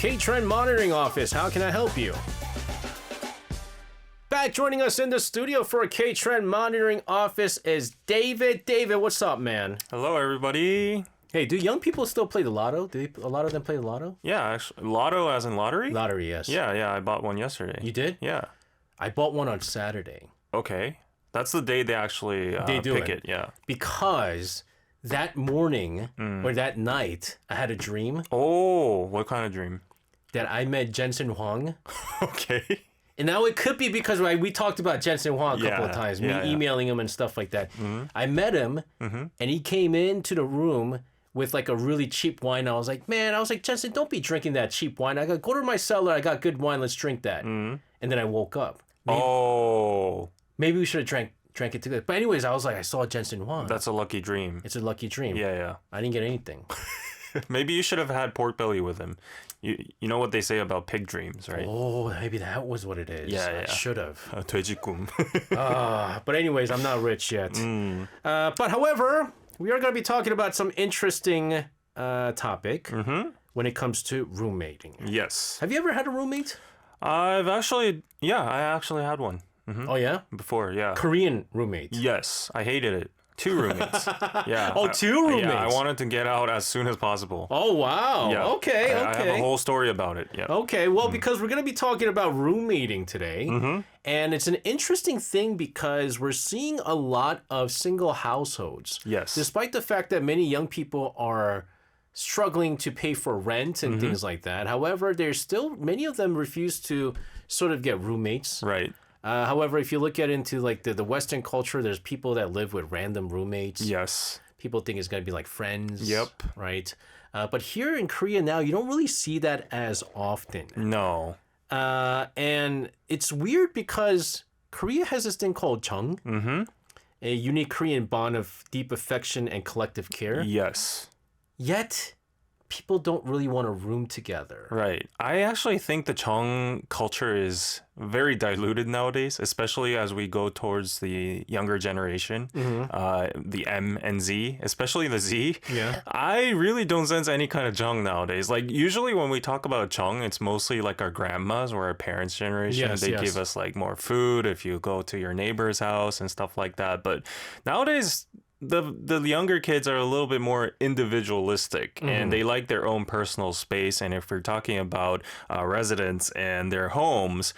K-Trend Monitoring Office. How can I help you? Back joining us in the studio for a K-Trend Monitoring Office is David. David, what's up, man? Hello, everybody. Hey, do young people still play the lotto? A lot of them play the lotto? Yeah, actually, lotto as in lottery? Lottery, yes. Yeah, I bought one yesterday. You did? Yeah. I bought one on Saturday. Okay. That's the day they actually They do pick it. it. Yeah. Because that morning or that night, I had a dream Oh, what kind of dream? that I met Jensen Huang. Okay. And now it could be because we talked about Jensen Huang a couple of Yeah, times, yeah. emailing him and stuff like that. I met him, and he came into the room with like a really cheap wine. I was like, Jensen, don't be drinking that cheap wine. I got go to my cellar. I got good wine. Let's drink that. And then I woke up. Maybe we should have drank it together. But anyways, I was like, I saw Jensen Huang. That's a lucky dream. It's a lucky dream. Yeah. I didn't get anything. Maybe you should have had pork belly with him. You know what they say about pig dreams, right? Oh, maybe that was what it is. Yeah. I should have. 돼지꿈. But anyways, I'm not rich yet. But however, we are going to be talking about some interesting topic when it comes to roommating. Yes. Have you ever had a roommate? I actually had one. Oh, yeah? Before, yeah. Korean roommate. Yes, I hated it. 2 roommates. Yeah. Oh, 2 roommates? Yeah, I wanted to get out as soon as possible. Oh, wow. Yeah. Okay. I have a whole story about it. Yeah. Okay, well, because we're going to be talking about roommating today. And it's an interesting thing because we're seeing a lot of single households. Yes. Despite the fact that many young people are struggling to pay for rent and things like that. However, there's still, many of them refuse to sort of get roommates. Right. However, if you look at into like the Western culture, there's people that live with random roommates. Yes. People think it's going to be like friends. Yep. Right. But here in Korea now, you don't really see that as often. No. And it's weird because Korea has this thing called Jeong, a unique Korean bond of deep affection and collective care. Yes. Yet, people don't really want to room together. Right. I actually think the Jeong culture is very diluted nowadays, especially as we go towards the younger generation, the M and Z, especially the Z. Yeah. I really don't sense any kind of Jeong nowadays. Like usually when we talk about Jeong, it's mostly like our grandmas or our parents' generation. Yes, they yes. give us like more food if you go to your neighbor's house and stuff like that. But nowadays, the younger kids are a little bit more individualistic and they like their own personal space. And if we're talking about residents and their homes,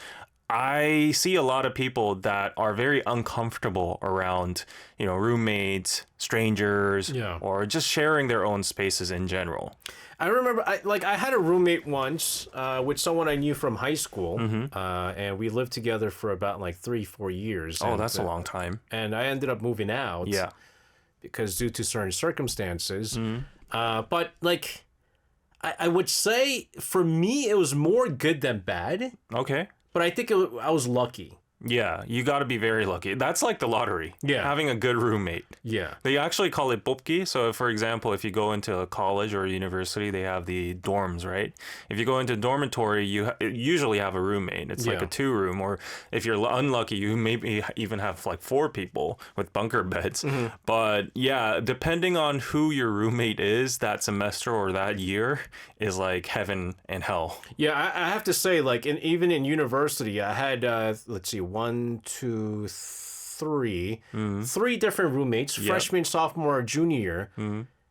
I see a lot of people that are very uncomfortable around, roommates, strangers, or just sharing their own spaces in general. I remember, I had a roommate once with someone I knew from high school, and we lived together for about like 3-4 years. Oh, and, that's a long time. And I ended up moving out. Yeah. Because due to certain circumstances. But like, I would say for me, it was more good than bad. Okay. But I think I was lucky. Yeah, you got to be very lucky. That's like the lottery. Yeah. Having a good roommate. Yeah. They actually call it 뽑기. So, for example, if you go into a college or a university, they have the dorms, right? If you go into a dormitory, you usually have a roommate. It's like a 2-room. Or if you're unlucky, you maybe even have like 4 people with bunker beds. But yeah, depending on who your roommate is that semester or that year is like heaven and hell. Yeah, I have to say, like, even in university, I had, let's see, 1, 2, 3, 3 different roommates, freshman, sophomore, junior.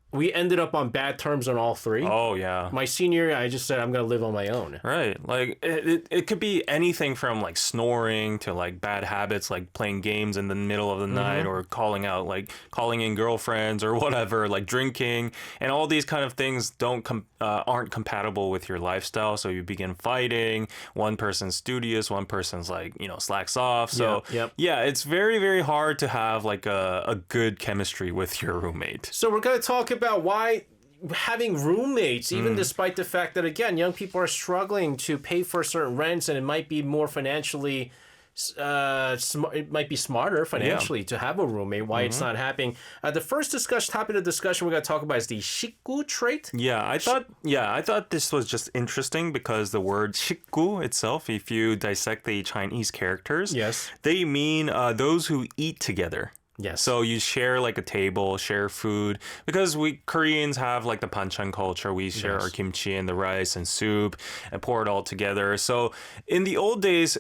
We ended up on bad terms on all 3. Oh, yeah. My senior year, I just said, I'm going to live on my own. Right. Like, it could be anything from, like, snoring to, like, bad habits, like playing games in the middle of the night or calling in girlfriends or whatever, like drinking. And all these kind of things aren't compatible with your lifestyle. So you begin fighting. One person's studious, one person's, like, slacks off. So, yeah, it's very, very hard to have, like, a good chemistry with your roommate. So we're going to talk about why having roommates, even despite the fact that, again, young people are struggling to pay for certain rents and it might be more financially, it might be smarter financially to have a roommate, why it's not happening. The first topic of discussion we're going to talk about is the 식구 trait. I thought this was just interesting because the word 식구 itself, if you dissect the Chinese characters, Yes. they mean those who eat together. Yes. So you share like a table, share food, because we Koreans have like the banchan culture. We share our kimchi and the rice and soup and pour it all together. So in the old days,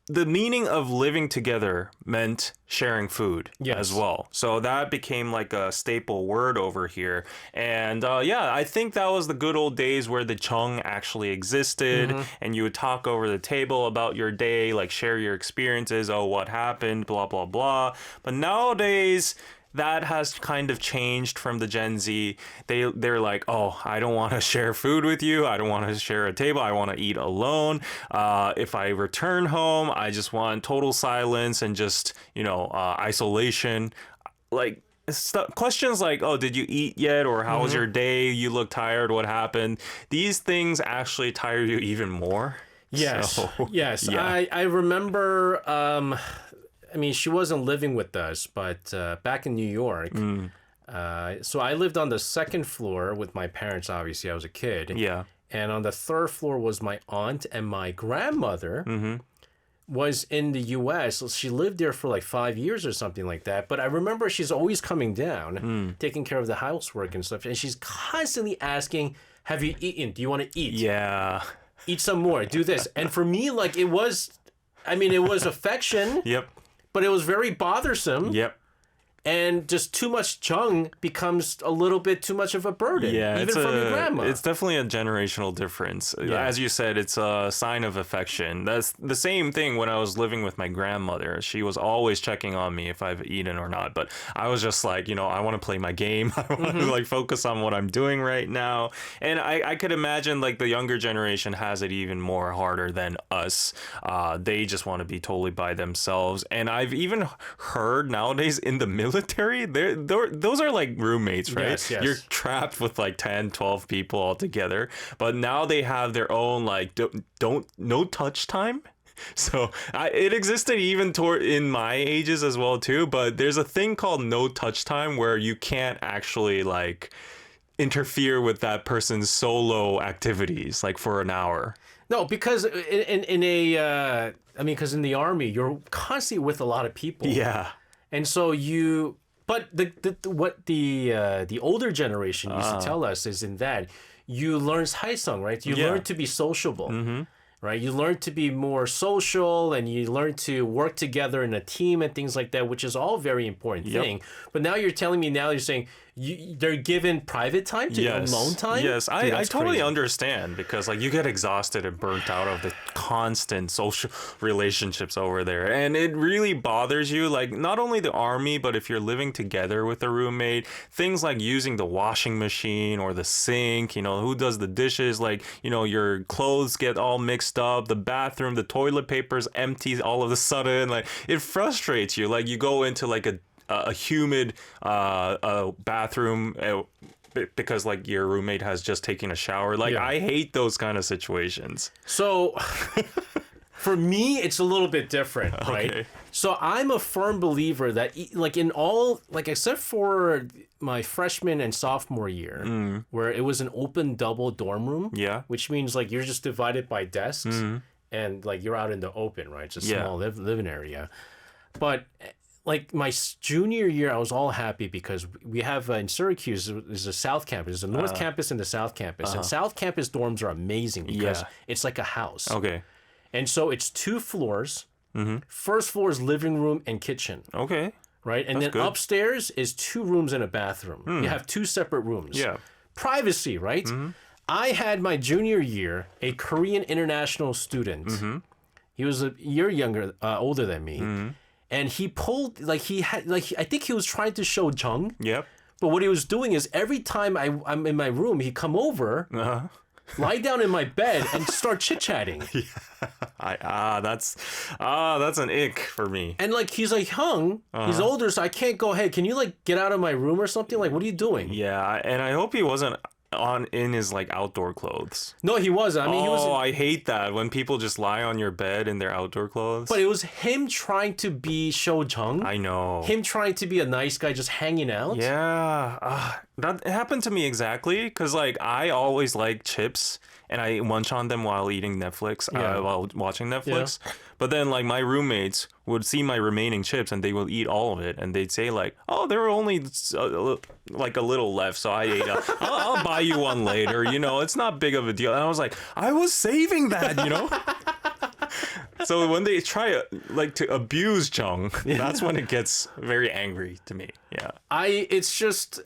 the meaning of living together meant sharing food as well. So that became like a staple word over here. And yeah, I think that was the good old days where the Jeong actually existed, and you would talk over the table about your day, like share your experiences. Oh, what happened? Blah, blah, blah. But nowadays, that has kind of changed from the Gen Z. They're like, oh, I don't want to share food with you. I don't want to share a table. I want to eat alone. If I return home, I just want total silence and just, isolation. Like questions like, oh, did you eat yet? Or how was your day? You look tired. What happened? These things actually tire you even more. Yes. So, yes. yeah. I remember, I mean, she wasn't living with us, but back in New York, so I lived on the second floor with my parents, obviously. I was a kid. Yeah. And on the third floor was my aunt, and my grandmother was in the U.S. So she lived there for like 5 years or something like that. But I remember she's always coming down, taking care of the housework and stuff. And she's constantly asking, have you eaten? Do you want to eat? Yeah. Eat some more. Do this. And for me, like, it was affection. Yep. But it was very bothersome. Yep. And just too much Jeong becomes a little bit too much of a burden. Yeah, even from your grandma. It's definitely a generational difference. Yeah. As you said, it's a sign of affection. That's the same thing when I was living with my grandmother. She was always checking on me if I've eaten or not. But I was just like, I want to play my game. I want to like focus on what I'm doing right now. And I could imagine like the younger generation has it even more harder than us. They just want to be totally by themselves. And I've even heard nowadays in the military, those are like roommates, right? Yes. You're trapped with like 10, 12 people all together. But now they have their own like no touch time. So it existed even in my ages as well too. But there's a thing called no touch time where you can't actually like interfere with that person's solo activities like for an hour. No, because because in the army you're constantly with a lot of people. Yeah. And so but what the older generation used to tell us is in that you learn haesung, right? You learn to be sociable, right? You learn to be more social, and you learn to work together in a team and things like that, which is all very important thing. But now you're telling me you're saying they're given private time to alone time? Yes, Dude, I totally crazy. understand, because like you get exhausted and burnt out of the constant social relationships over there, and it really bothers you. Like not only the army, but if you're living together with a roommate, things like using the washing machine or the sink, who does the dishes, like your clothes get all mixed up, the bathroom, the toilet paper's empty all of a sudden, like it frustrates you. Like you go into like a humid bathroom because like your roommate has just taken a shower. Like I hate those kind of situations. So for me, it's a little bit different, right? Okay. So I'm a firm believer that like in all, like except for my freshman and sophomore year, where it was an open double dorm room, which means like you're just divided by desks and like you're out in the open, right? It's a small living area. But like my junior year, I was all happy because we have in Syracuse, there's a South Campus, there's a North Campus and the South Campus. And South Campus dorms are amazing because it's like a house. Okay. And so it's 2 floors. First floor is living room and kitchen. Okay. Right? And then upstairs is 2 rooms and a bathroom. You have 2 separate rooms. Yeah. Privacy, right? I had my junior year a Korean international student. He was a year older than me. And he pulled, I think he was trying to show Jeong. Yep. But what he was doing is every time I'm in my room, he'd come over, lie down in my bed, and start chit-chatting. That's an ick for me. And like he's like young, he's older, so I can't go, hey, can you like get out of my room or something? Like, what are you doing? Yeah, and I hope he wasn't in his like outdoor clothes. No, he wasn't. I mean, he was. I hate that when people just lie on your bed in their outdoor clothes. But it was him trying to be Show Jeong. I know. Him trying to be a nice guy, just hanging out. Yeah, that happened to me exactly. Cause like I always like chips and I munch on them while eating Netflix, while watching Netflix. Yeah. But then like my roommates would see my remaining chips and they will eat all of it, and they'd say like, "Oh, there were only like a little left, so I ate. I'll buy you one later. You know, it's not big of a deal." And I was like, "I was saving that, you know." So when they try like to abuse Jeong, that's when it gets very angry to me. Yeah. It's just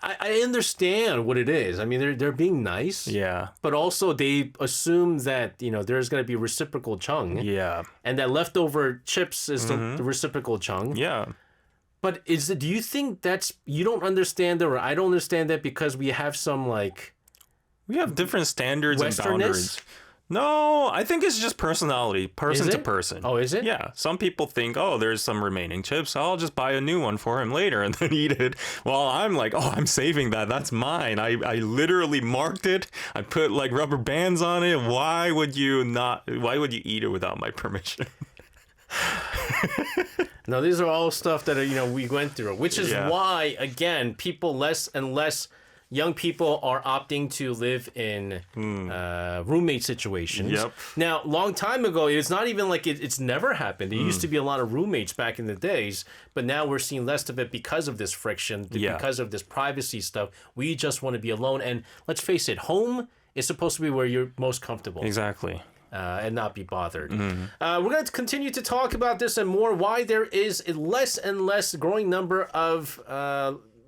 I understand what it is. I mean, they're being nice. Yeah. But also they assume that, you know, there's going to be reciprocal chung. Yeah. And that leftover chips is the reciprocal chung. Yeah. But do you think you don't understand it, or I don't understand that because we have some like we have different standards and boundaries. Westernness? No, I think it's just personality, person to person. Oh, is it? Yeah. Some people think, oh, there's some remaining chips, I'll just buy a new one for him later and then eat it. Well, I'm like, oh, I'm saving that. That's mine. I literally marked it. I put like rubber bands on it. Why would you eat it without my permission? No, these are all stuff that we went through, which is why, again, people less and less young people are opting to live in roommate situations. Yep. Now, long time ago, it's not even like it's never happened. There used to be a lot of roommates back in the days, but now we're seeing less of it because of this friction, because of this privacy stuff. We just want to be alone. And let's face it, home is supposed to be where you're most comfortable. Exactly. And not be bothered. We're going to continue to talk about this and more, why there is a less and less growing number of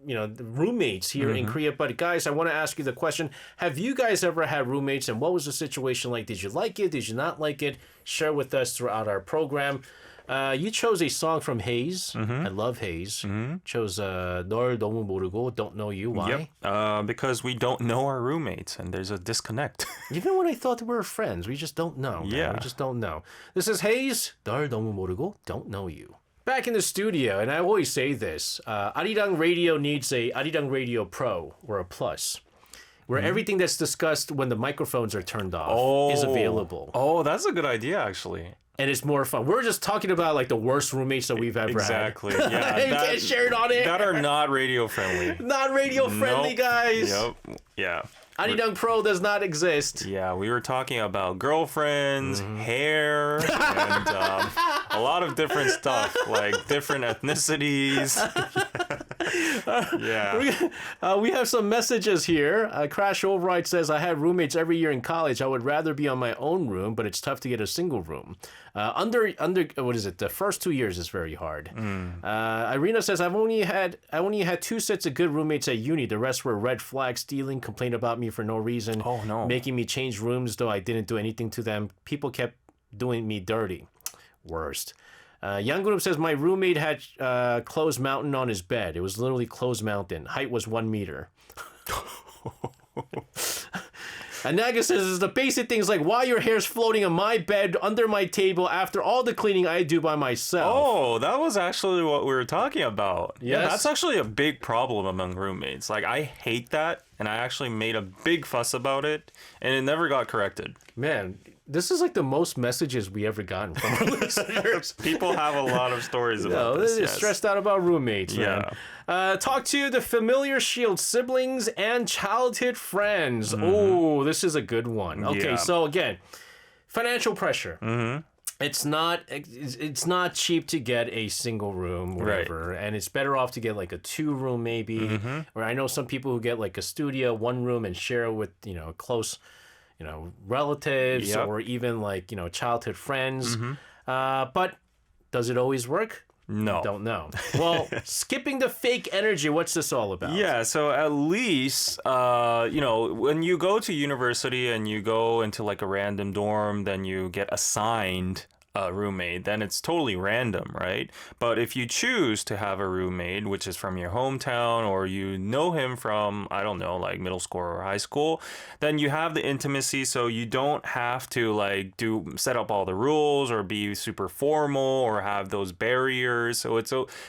the roommates here in Korea. But guys, I want to ask you the question, have you guys ever had roommates, and what was the situation like? Did you like it? Did you not like it? Share with us throughout our program. You chose a song from Hayes. I love Hayes. Chose 널 너무 모르고, Don't Know You. Why? Yep. Because we don't know our roommates and there's a disconnect. Even when I thought we were friends, we just don't know. Yeah. We just don't know. This is Hayes. 널 너무 모르고, Don't Know You. Back in the studio, and I always say this, ARIRANG Radio needs a ARIRANG Radio Pro or a Plus, where everything that's discussed when the microphones are turned off is available. Oh, that's a good idea, actually. And it's more fun. We're just talking about like the worst roommates that we've ever Exactly. had. Yeah. You can't share it on it. That are not radio friendly. Not radio friendly, guys. Yep. Yeah. ARIRANG Pro does not exist. Yeah, we were talking about girlfriends, hair, and a lot of different stuff, like different ethnicities. Yeah. We have some messages here. Crash Override says, I had roommates every year in college. I would rather be on my own room, but it's tough to get a single room. Under what is it? The first 2 years is very hard. Irina says, I only had 2 sets of good roommates at uni. The rest were red flag, stealing, complained about me for no reason. Oh, no. Making me change rooms though I didn't do anything to them. People kept doing me dirty. Worst. Young Group says, my roommate had closed mountain on his bed. It was literally closed mountain. Height was 1 meter. And Naga says, it's the basic things like why your hair's floating on my bed, under my table, after all the cleaning I do by myself. Oh, that was actually what we were talking about. Yes. Yeah, that's actually a big problem among roommates. Like, I hate that, and I actually made a big fuss about it, and it never got corrected. Man, this is like the most messages we ever gotten from our listeners. People have a lot of stories about this. They're yes. stressed out about roommates, man. Yeah. Talk to the familiar shield siblings and childhood friends. Oh, this is a good one. Okay, so again, financial pressure. It's not cheap to get a single room, whatever, and it's better off to get like a 2-room maybe. Or I know some people who get like a studio, 1 room, and share with close relatives or even like childhood friends. But does it always work? No. Don't know. Well, skipping the fake energy, what's this all about? Yeah, so at least, when you go to university and you go into like a random dorm, then you get assigned a roommate, then it's totally random, right? But if you choose to have a roommate, which is from your hometown, or you know him from, I don't know, like middle school or high school, then you have the intimacy, so you don't have to like set up all the rules or be super formal or have those barriers. So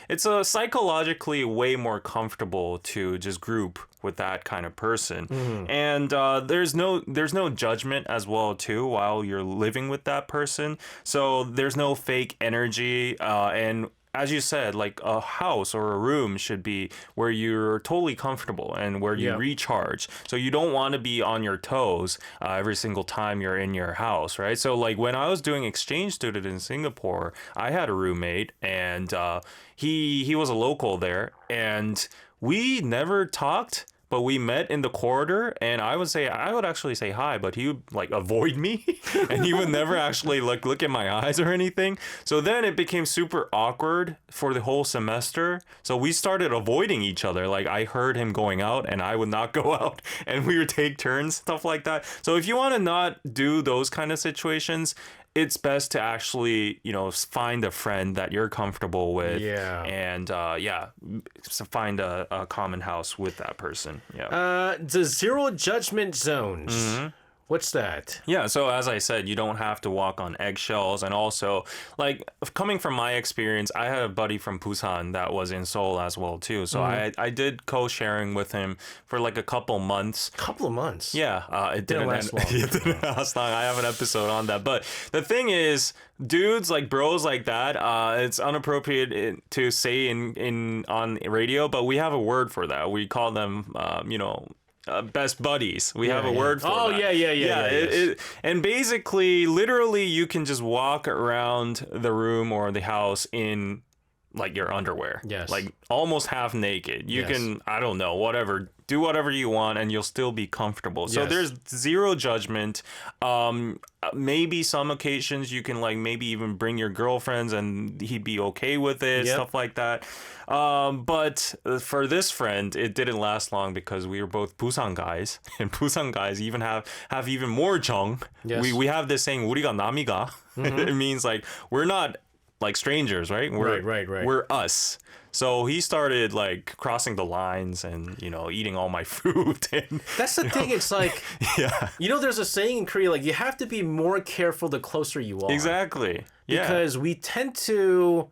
it's a psychologically way more comfortable to just group with that kind of person. And there's no judgment as well too while you're living with that person. So there's no fake energy, and as you said, like a house or a room should be where you're totally comfortable and where you recharge. So you don't want to be on your toes every single time you're in your house, right? So like when I was doing exchange student in Singapore, I had a roommate, and he was a local there, and we never talked. But we met in the corridor, and I would actually say hi, but he would like avoid me, and he would never actually like look at my eyes or anything. So then it became super awkward for the whole semester. So we started avoiding each other. Like I heard him going out, and I would not go out, and we would take turns, stuff like that. So if you want to not do those kind of situations, it's best to actually, find a friend that you're comfortable with. Yeah. And so find a common house with that person. Yeah. The zero judgment zones. Mm-hmm. What's that? Yeah, so as I said, you don't have to walk on eggshells. And also, like, coming from my experience, I had a buddy from Busan that was in Seoul as well, too. So I did co-sharing with him for like a couple months. Couple of months? Yeah. It didn't last long. It didn't last long. I have an episode on that. But the thing is, dudes, like bros like that, it's inappropriate to say on radio, but we have a word for that. We call them, best buddies. We have a word for that. Yeah. And basically, literally, you can just walk around the room or the house in like your underwear. Yes. Like almost half naked. You can, I don't know, do whatever you want, and you'll still be comfortable. So there's zero judgment. Maybe some occasions you can like maybe even bring your girlfriends and he'd be okay with it, stuff like that. But for this friend, it didn't last long because we were both Busan guys, and Busan guys even have even more Jeong. Yes. We have this saying 우리가 남이가. It means like we're not like strangers, right? Right. We're us. So he started like crossing the lines and, eating all my food. And, That's the thing. It's like, there's a saying in Korea, like you have to be more careful the closer you are. Exactly. Yeah. Because we tend to,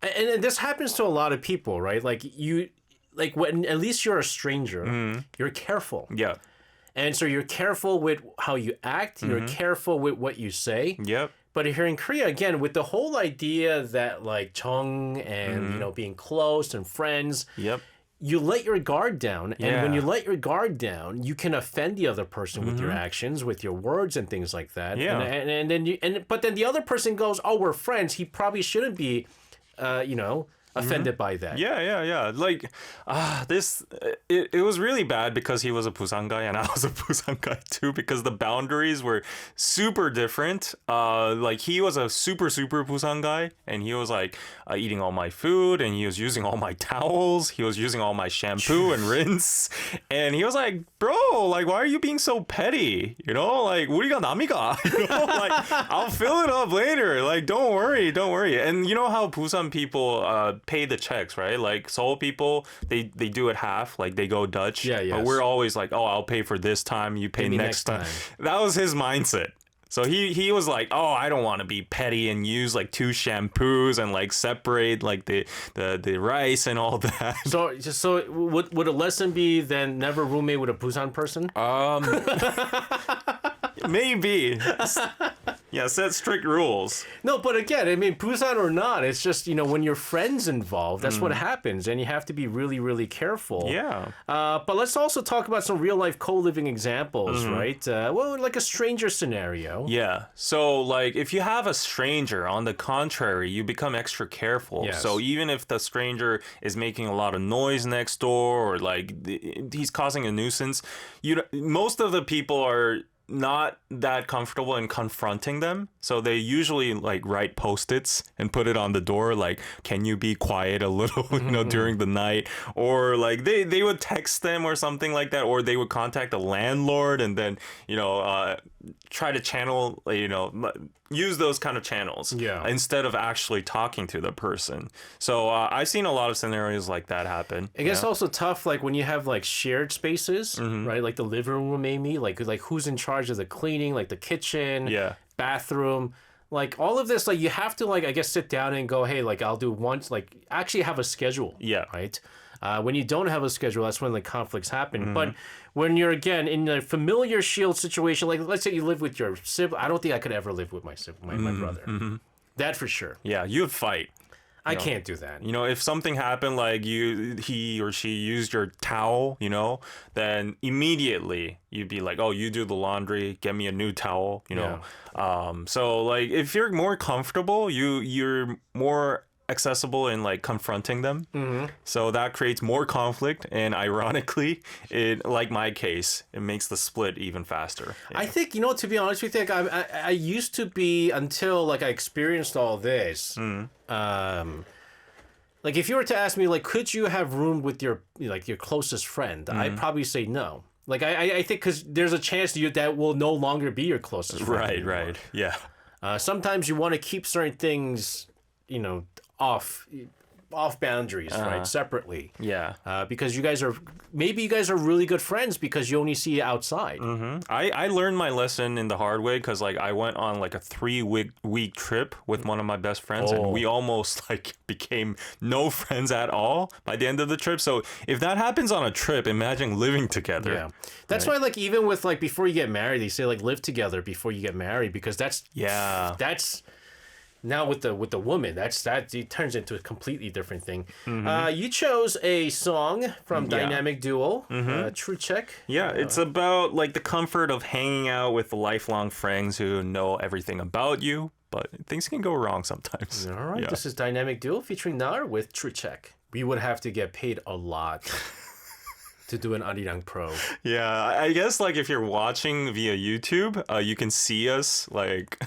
and this happens to a lot of people, right? Like when at least you're a stranger, you're careful. Yeah. And so you're careful with how you act. You're careful with what you say. Yep. But here in Korea, again, with the whole idea that like Jeong and, being close and friends, you let your guard down. And when you let your guard down, you can offend the other person with your actions, with your words and things like that. Yeah. But then the other person goes, oh, we're friends. He probably shouldn't be, offended by that. Yeah. Like, it was really bad because he was a Busan guy and I was a Busan guy too, because the boundaries were super different. Like he was a super Busan guy, and he was like eating all my food, and he was using all my towels. He was using all my shampoo and rinse, and he was like, bro, like, why are you being so petty? Like, 우리가 남이가. Like, I'll fill it up later. Like, don't worry. And you know how Busan people pay the checks, right? Like Seoul people, they do it half, like they go Dutch. Yeah. But we're always like, oh, I'll pay for this time, you pay next time. That was his mindset. So he was like, oh, I don't want to be petty and use like 2 shampoos and like separate like the rice and all that. So would a lesson be then never roommate with a Busan person? Maybe. Yeah, set strict rules. No, but again, I mean, Busan or not, it's just, when your friends involved, that's what happens. And you have to be really, really careful. Yeah. But let's also talk about some real life co-living examples, right? Like a stranger scenario. Yeah. So, like, if you have a stranger, on the contrary, you become extra careful. Yes. So even if the stranger is making a lot of noise next door, or like he's causing a nuisance, most of the people are not that comfortable in confronting them, so they usually like write post-its and put it on the door, like, can you be quiet a little, during the night, or like they would text them or something like that, or they would contact the landlord and then try to channel, use those kind of channels instead of actually talking to the person. So I've seen a lot of scenarios like that happen. I guess also tough, like when you have like shared spaces, right? Like the living room, maybe like who's in charge of the cleaning, like the kitchen, bathroom, like all of this. Like you have to like, I guess, sit down and go, hey, like I'll do once, like actually have a schedule. Yeah. Right. When you don't have a schedule, that's when the conflicts happen. But when you're, again, in a familiar shield situation, like let's say you live with your sibling. I don't think I could ever live with my sibling, my brother. That for sure. Yeah, you'd fight. I can't do that. You know, if something happened, like he or she used your towel, you know, then immediately you'd be like, oh, you do the laundry, get me a new towel, you know. So like if you're more comfortable, you're more accessible in like confronting them. So that creates more conflict, and ironically, it, like my case, it makes the split even faster. I think, you know, to be honest with you, like, I used to be, until like I experienced all this, like if you were to ask me, like, could you have room with your closest friend, I'd probably say no. Like I think because there's a chance that will no longer be your closest friend. Right, yeah. Sometimes you want to keep certain things, you know, off boundaries, right, separately. Yeah. Because you guys are really good friends because you only see it outside. I learned my lesson in the hard way, because like I went on like a 3-week trip with one of my best friends, and we almost like became no friends at all by the end of the trip. So if that happens on a trip, imagine living together. Yeah. That's why, like, even with like before you get married, they say like live together before you get married, because that's now with the woman, that it turns into a completely different thing. You chose a song from dynamic duo, True Check. Yeah, it's about like the comfort of hanging out with lifelong friends who know everything about you, but things can go wrong sometimes. All right, This is dynamic duo featuring Nar with True Check. We would have to get paid a lot to do an ARIRANG Pro. Yeah, I guess like if you're watching via YouTube, you can see us like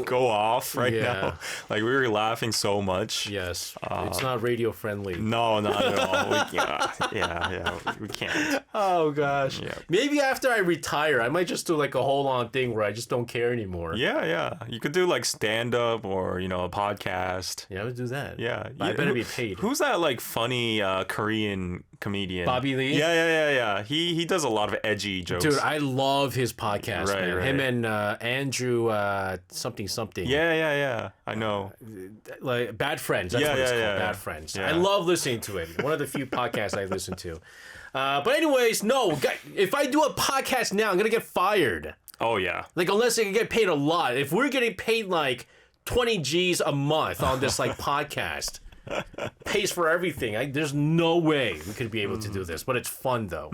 go off right now. Like we were laughing so much. Yes, it's not radio friendly. No, not at all. We can't. Oh gosh. Yeah. Maybe after I retire, I might just do like a whole on thing where I just don't care anymore. Yeah. You could do like stand up or a podcast. Yeah, I would do that. Yeah, I better be paid. Who's that like funny Korean comedian? Bobby Lee. Yeah. He does a lot of edgy jokes. Dude, I love his podcast, man. Right. Him and Andrew something. Yeah. I know. Like Bad Friends. That's what it's called. Bad Friends. Yeah. I love listening to it. One of the few podcasts I listen to. But anyways, no. If I do a podcast now, I'm gonna get fired. Oh yeah. Like unless I can get paid a lot. If we're getting paid like 20 G's a month on this like podcast. Pays for everything. There's no way we could be able to do this, but it's fun though.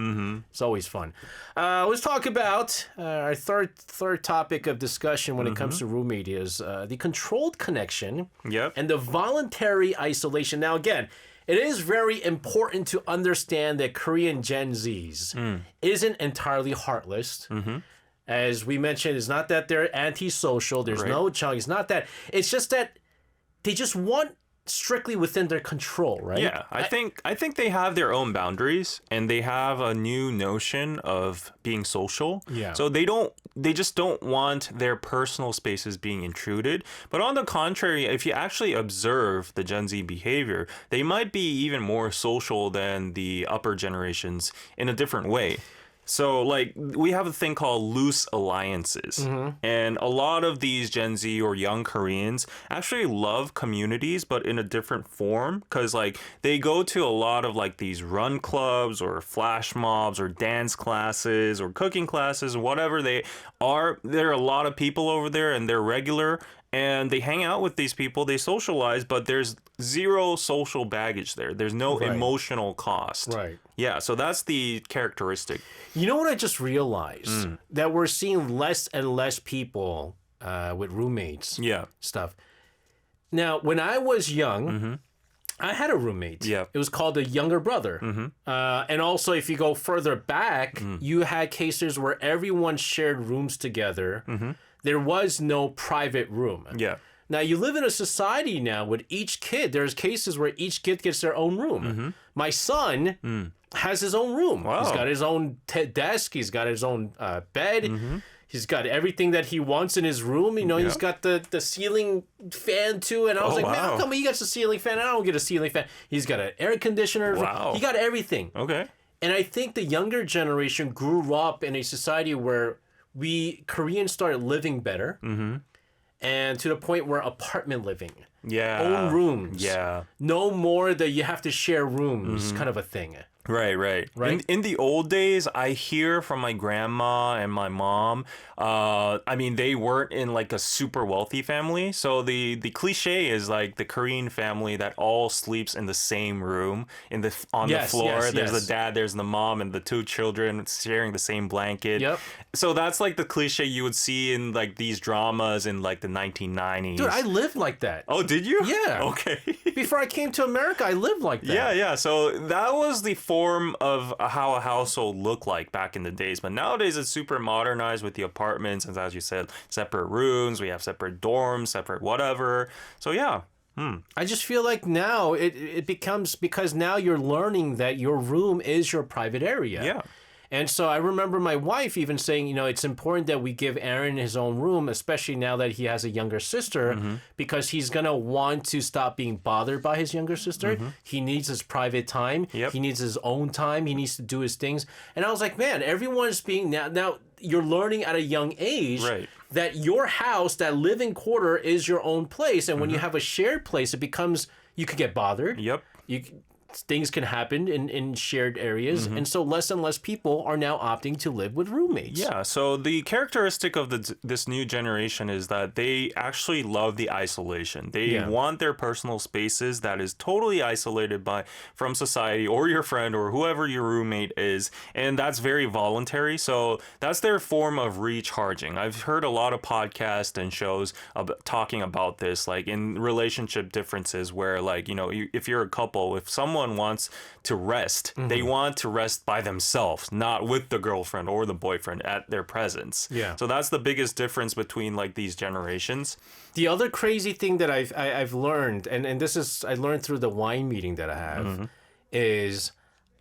It's always fun. Let's talk about our third topic of discussion when it comes to roommate is the controlled connection and the voluntary isolation. Now again, it is very important to understand that Korean Gen Zs isn't entirely heartless. As we mentioned, it's not that they're antisocial. There's no Jeong. It's not that. It's just that they just want strictly within their control, right? Yeah, I think they have their own boundaries, and they have a new notion of being social. Yeah. So they just don't want their personal spaces being intruded. But on the contrary, if you actually observe the Gen Z behavior, they might be even more social than the upper generations in a different way. So, like, we have a thing called loose alliances. And a lot of these Gen Z or young Koreans actually love communities, but in a different form. Because, like, they go to a lot of, like, these run clubs or flash mobs or dance classes or cooking classes, whatever they are. There are a lot of people over there, and they're regular. And they hang out with these people, they socialize, but there's zero social baggage there. There's no emotional cost. Right. Yeah, so that's the characteristic. You know what I just realized? That we're seeing less and less people with roommates stuff. Now, when I was young, I had a roommate. Yeah. It was called a younger brother. And also, if you go further back, you had cases where everyone shared rooms together. There was no private room. Yeah. Now, you live in a society now with each kid. There's cases where each kid gets their own room. My son has his own room. Wow. He's got his own desk. He's got his own bed. He's got everything that he wants in his room. You know, he's got the ceiling fan too. And I was man, how come he gets a ceiling fan? I don't get a ceiling fan. He's got an air conditioner. Wow. He got everything. Okay. And I think the younger generation grew up in a society where we Koreans started living better, and to the point where apartment living, own rooms, no more that you have to share rooms, kind of a thing. Right. Right? In the old days, I hear from my grandma and my mom. I mean, they weren't in like a super wealthy family, so the cliche is like the Korean family that all sleeps in the same room on the floor. There's the dad, there's the mom, and the two children sharing the same blanket. Yep. So that's like the cliche you would see in like these dramas in like the 1990s. Dude, I lived like that. Oh, did you? Yeah. Okay. Before I came to America, I lived like that. Yeah. So that was the form of how a household looked like back in the days. But nowadays it's super modernized with the apartments, and as you said, separate rooms. We have separate dorms, separate whatever. So yeah. I just feel like now it becomes, because now you're learning that your room is your private area. Yeah. And so I remember my wife even saying, you know, it's important that we give Aaron his own room, especially now that he has a younger sister, because he's going to want to stop being bothered by his younger sister. He needs his private time. Yep. He needs his own time. He needs to do his things. And I was like, man, everyone's being now you're learning at a young age Right. that your house, that living quarter is your own place. And when you have a shared place, it becomes, you could get bothered. Yep. Things can happen in shared areas, and so less and less people are now opting to live with roommates. Yeah, so the characteristic of this new generation is that they actually love the isolation. They want their personal spaces that is totally isolated from society or your friend or whoever your roommate is, and that's very voluntary. So that's their form of recharging. I've heard a lot of podcasts and shows talking about this, like in relationship differences where, like, you know, if you're a couple, if someone wants to rest, they want to rest by themselves, not with the girlfriend or the boyfriend at their presence. Yeah. So that's the biggest difference between like these generations. The other crazy thing that I've learned, and this is, I learned through the wine meeting that I have, is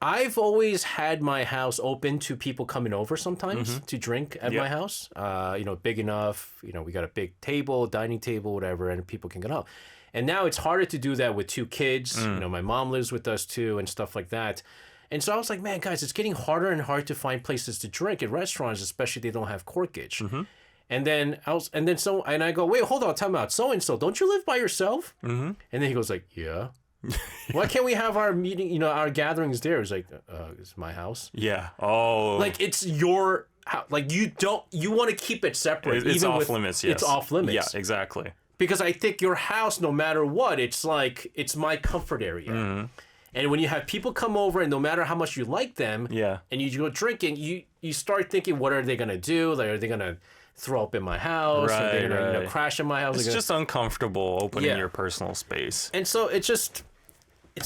I've always had my house open to people coming over sometimes to drink at my house. You know, big enough, you know, we got a big table, dining table, whatever, and people can get up. And now it's harder to do that with two kids. You know, my mom lives with us too and stuff like that. And so I was like, man, guys, it's getting harder and harder to find places to drink at restaurants, especially if they don't have corkage. And then I go, wait, hold on, time out. So-and-so, don't you live by yourself? And then he goes like, yeah. Why can't we have our meeting, you know, our gatherings there? It's like, it's my house. Yeah. Oh. Like, it's your house. Like, you want to keep it separate. It's off limits, yes. It's off limits. Yeah, exactly. Because I think your house, no matter what, it's like, it's my comfort area. And when you have people come over, and no matter how much you like them, and you go drinking, you start thinking, what are they going to do? Like, are they going to throw up in my house? Are they going to crash in my house? It's just uncomfortable opening your personal space. And so it's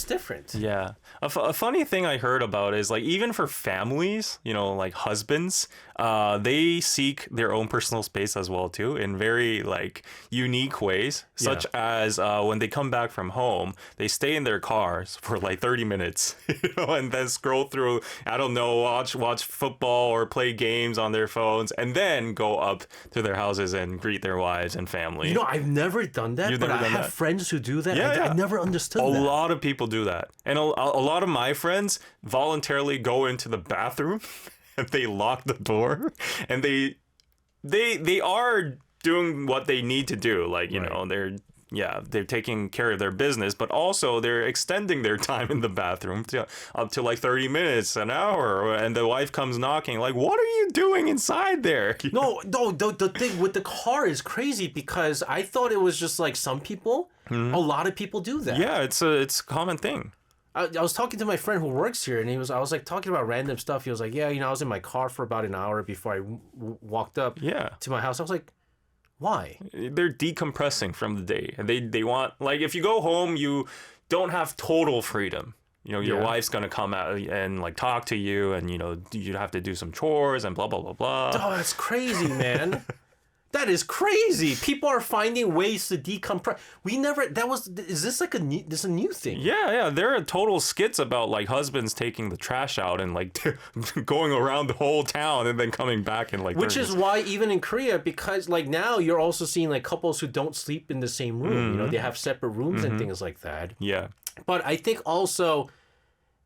different. Yeah. A funny thing I heard about is, like, even for families, you know, like husbands, they seek their own personal space as well too, in very like unique ways, such as when they come back from home, they stay in their cars for like 30 minutes, you know, and then scroll through, I don't know, watch football or play games on their phones, and then go up to their houses and greet their wives and family. You know, I've never done that, but I have friends who do that. I never understood that. A lot of people do that, and a lot of my friends voluntarily go into the bathroom and they lock the door, and they are doing what they need to do, like, you know, they're taking care of their business, but also they're extending their time in the bathroom to up to like 30 minutes, an hour, and the wife comes knocking like, what are you doing inside there? No, the thing with the car is crazy, because I thought it was just like some people. A lot of people do that. Yeah, it's a common thing. I was talking to my friend who works here, and I was like talking about random stuff. He was like, yeah, you know, I was in my car for about an hour before I walked up to my house. I was like, why? They're decompressing from the day, and they want, like, if you go home, you don't have total freedom. You know, your wife's gonna come out and like talk to you, and you know, you have to do some chores and blah blah blah blah. Oh, that's crazy, man. That is crazy. People are finding ways to decompress. Is this like a new thing? Yeah. There are total skits about like husbands taking the trash out and like going around the whole town and then coming back and like. Which is why even in Korea, because like now you're also seeing like couples who don't sleep in the same room. You know, they have separate rooms and things like that. Yeah. But I think also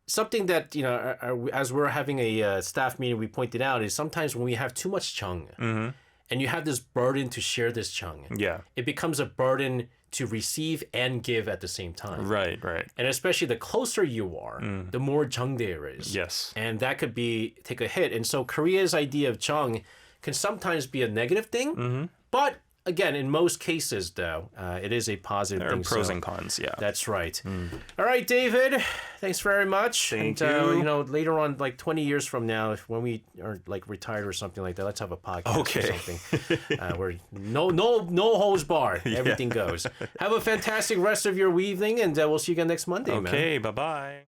something that, you know, as we're having a staff meeting, we pointed out is sometimes when we have too much Jeong, and you have this burden to share this Jeong, Yeah. it becomes a burden to receive and give at the same time. Right. And especially the closer you are, the more Jeong there is. Yes. And that could take a hit. And so Korea's idea of Jeong can sometimes be a negative thing, but again, in most cases, though, it is a positive There are thing. pros so and cons, yeah. That's right. All right, David. Thanks very much. Thank and, you. You know, later on, like 20 years from now, when we are like retired or something like that, let's have a podcast Okay. or something. Where no hose bar. Everything goes. Have a fantastic rest of your evening, and we'll see you again next Monday, man. Okay, bye-bye.